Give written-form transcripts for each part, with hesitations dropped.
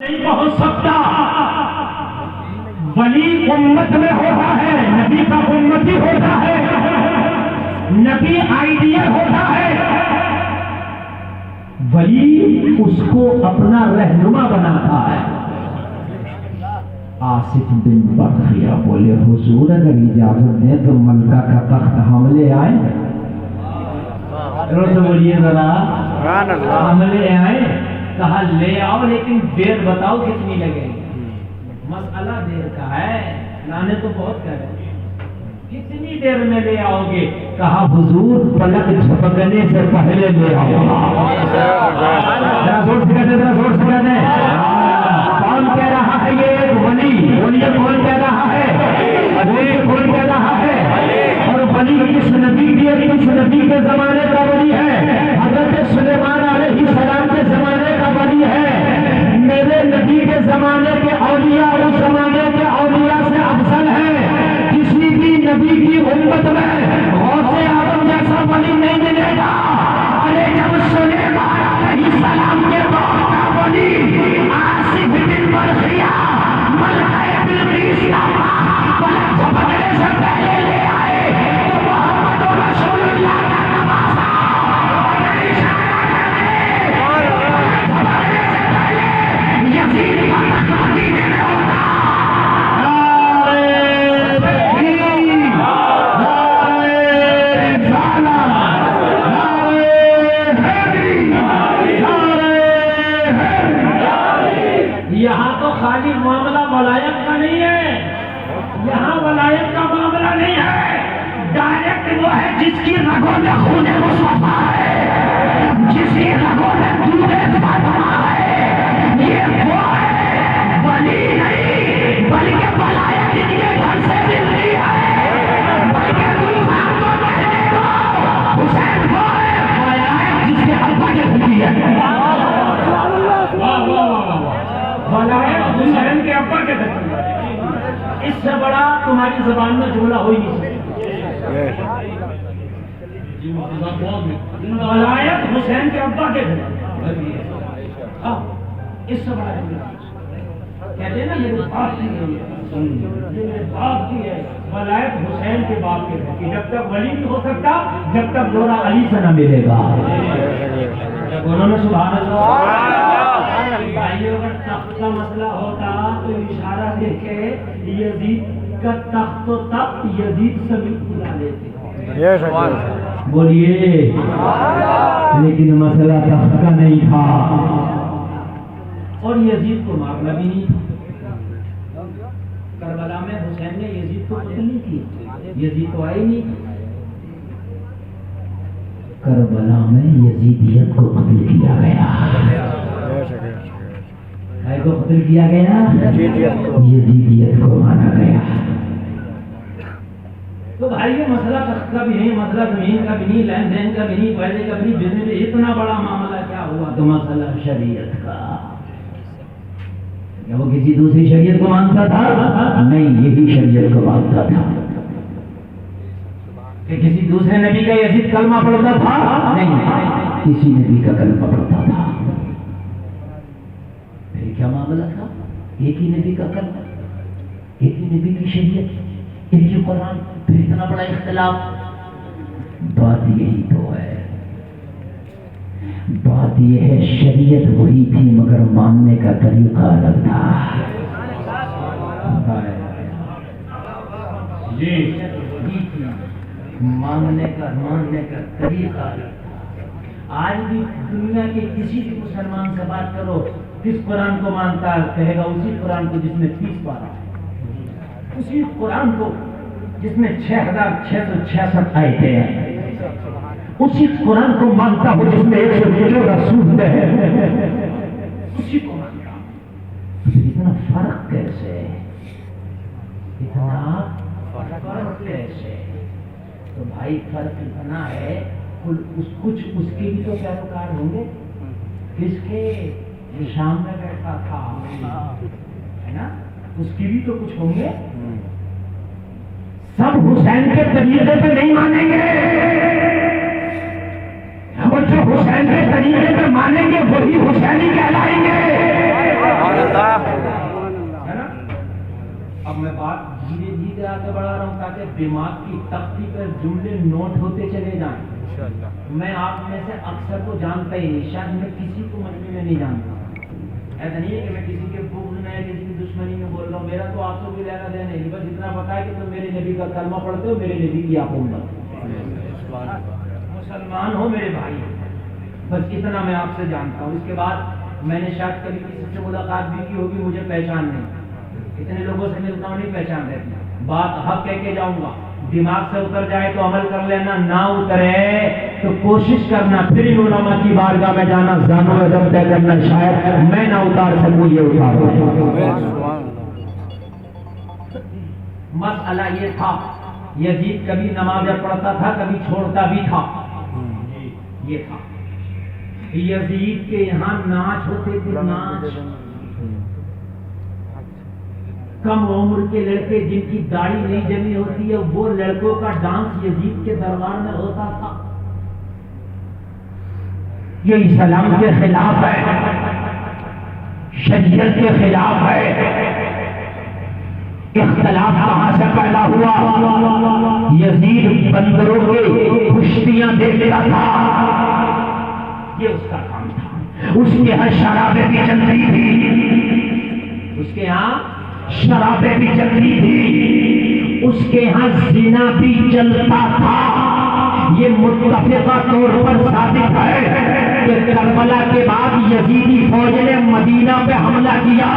نہیں پہنچ سکتا. ولی امت میں ہوتا ہے، نبی کا امتی ہوتا ہے، نبی آئیڈیل ہوتا ہے. ولی اس کو اپنا رہنما بناتا ہے. آصف بن برخیہ بولے حضور اگر اجازت دیں تو ملکہ کا تخت ہم لے آئے. روز بولیے ذرا ہم لے آئے. کہا لے آؤ لیکن دیر بتاؤ کتنی لگے گی. مسئلہ دیر کا ہے، لانے تو بہت کر رہے، کتنی دیر میں لے آؤ گے؟ کہا حضور پلک جھپکنے سے پہلے لے آؤ. ذرا زور سے کہتے، ذرا زور سے کہتے. کون کہہ رہا ہے یہ؟ ولی. ولی کون کہہ رہا ہے؟ ولی کون کہہ رہا ہے؟ اور ولی کس نبی کی، کس نبی کے زمانے کا ولی ہے؟ حضرت سلیمان علیہ السلام کے زمانے کا ولی ہے. میرے نبی کے زمانے کے اولیاء اس زمانے کے اولیاء سے افضل ہے. کسی بھی نبی کی امت میں غوث اعظم جیسا ولی نہیں ملے گا. ارے جب سلیمان علیہ السلام کے دور کا ولی آصف بن برخیہ ملکہ بلقیس کا پلک جھپکنے سے پہلے لے آئے تو محمد رسول اللہ کا نواسا یزید کا تخت مدینے میں ہوتا. یہاں تو خالی معاملہ ولایت کا نہیں ہے، یہاں ولایت کا معاملہ نہیں ہے. ڈائریکٹ وہ ہے جس کی رگوں میں خون مصطفیٰ ہے، جس کی رگوں میں دودھ فاطمہ ہے. یہ وہ ہے، ولی نہیں بلکہ ولایت ان کے گھر سے مل رہی ہے. بلکہ طوفان کو کہنے کو حسین وہ ہے ولایت جس کے ابا کے ہوتی ہے. ولایت حسین کے ابا کے گھر. اس سے بڑا تمہاری زبان میں جملہ ہو ہی نہیں سکتا. ولایت حسین کے ابا کے گھر، اس سے بڑا جملہ کہتے ہیں نا یہ باپ کی ہے، یہ باپ کی ہے. ولایت حسین کے باپ کے گھر کی. جب تک ولی نہیں ہو سکتا جب تک دورہ علی سے نہ ملے گا. بولو نا سبحان اللہ. بھائیو اگر تخت کا مسئلہ ہوتا تو اشارہ دے کے یزید کا تخت تو تخت یزید سے بلا لیتے. بولیے. لیکن مسئلہ تخت کا نہیں تھا اور یزید کو مارنا بھی نہیں تھا. کربلا میں حسین نے یزید کو قتل نہیں کی، یزید تو آئی نہیں. کربلا میں یزیدیت کو قتل کیا گیا. کو قتل کیا گیا، یزیدیت کو مانا گیا. تو بھائی یہ مسئلہ تخت کا بھی نہیں، مسئلہ زمین کا بھی نہیں، لین دین کا بھی نہیں، پیسے کا بھی نہیں. بزنس اتنا بڑا معاملہ کیا ہوا تو مسئلہ شریعت کا. کیا وہ کسی دوسری شریعت کو مانتا تھا؟ نہیں، یہی شریعت کو مانتا تھا. کہ کسی دوسرے نبی کا یزید کلمہ پڑھتا تھا؟ نہیں، کسی نبی کا کلمہ پڑھتا تھا. کیا معاملہ تھا؟ ایک ہی نبی کا کلمہ، ایک ہی نبی کی شریعت، ایک ہی قرآن، پھر اتنا بڑا اختلاف. بات یہی تو ہے، بات یہ ہے شریعت وہی تھی مگر ماننے کا طریقہ الگ تھا. جی ماننے کا طریقہ الگ تھا. آج بھی دنیا کے کسی بھی مسلمان سے بات کرو، کس قرآن کو مانتا ہے؟ کہے گا اسی قرآن کو جس میں 30 پارہ ہے، اسی قرآن کو جس میں 6666 آیتیں ہیں، اسی قرآن کو مانتا ہوں جس میں 114 سورتیں ہیں، اسی کو مانتا ہوں. اتنا فرق کیسے؟ اتنا فرق کیسے؟ تو بھائی فرق اتنا ہے، کچھ اس کے بھی تو پیروکار ہوں گے. کس کے؟ شام میں بیٹھا تھا ہے نا، اس کی بھی تو کچھ ہوں گے. سب حسین کے طریقے پہ نہیں مانیں گے، اور جو حسین کے طریقے پہ مانیں گے وہی حسینی کہلائیں گے. باتیں بڑھا رہا ہوں تاکہ دماغ کی تختی پر جملے نوٹ ہوتے چلے جائیں. میں آپ میں سے اکثر کو جانتا ہی نہیں, شاید میں کسی کو مجمع میں نہیں جانتا. ایسا نہیں ہے کہ میں کسی کے بغض میں کسی کی دشمنی میں بول رہا ہوں. میرا تو آپ سے بھی لینا دینا نہیں, بس اتنا پتا ہے کہ تم میرے نبی کا کلمہ پڑھتے ہو, میرے نبی کی آپ امت مسلمان ہو, میرے بھائی, بس اتنا میں آپ سے جانتا ہوں. اس کے بعد میں نے شاید کبھی کسی سے ملاقات بھی کی ہوگی, مجھے پہچان نہیں. اتنے لوگوں سے ملتا ہوں, نہیں پہچان رہتی. بات حق کہہ کے جاؤں گا, دماغ سے اتر جائے تو عمل کر لینا, نہ اترے تو کوشش کرنا پھر ان علماء کی بارگاہ میں جانا, زانو ادب طے کرنا, شاید میں نہ اتار سکوں یہ اتار. مسئلہ یہ تھا, یزید کبھی نماز پڑھتا تھا, کبھی چھوڑتا بھی تھا. یہ تھا یزید کے یہاں ناچ ہوتے تھے, ناچ. کم عمر کے لڑکے جن کی داڑھی نہیں جمی ہوتی ہے, وہ لڑکوں کا ڈانس یزید کے دربار میں ہوتا تھا. یہ اسلام کے خلاف ہے, شریعت کے خلاف ہے. اختلاف کہاں سے پیدا ہوا؟ یزید بندروں کے کشتیاں دیکھتا تھا, یہ اس کا کام تھا. اس کے ہاں شرابیں بھی چل رہی تھی, اس کے ہاں شرابیں بھی چل رہی تھی, اس کے ہاں زنا بھی چلتا تھا. یہ متفقہ طور پر ثابت ہے کہ کربلا کے بعد یزیدی فوج نے مدینہ پہ حملہ کیا.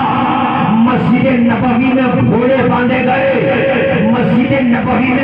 مسجد نبوی میں گھوڑے باندھے گئے, مسجد نبوی میں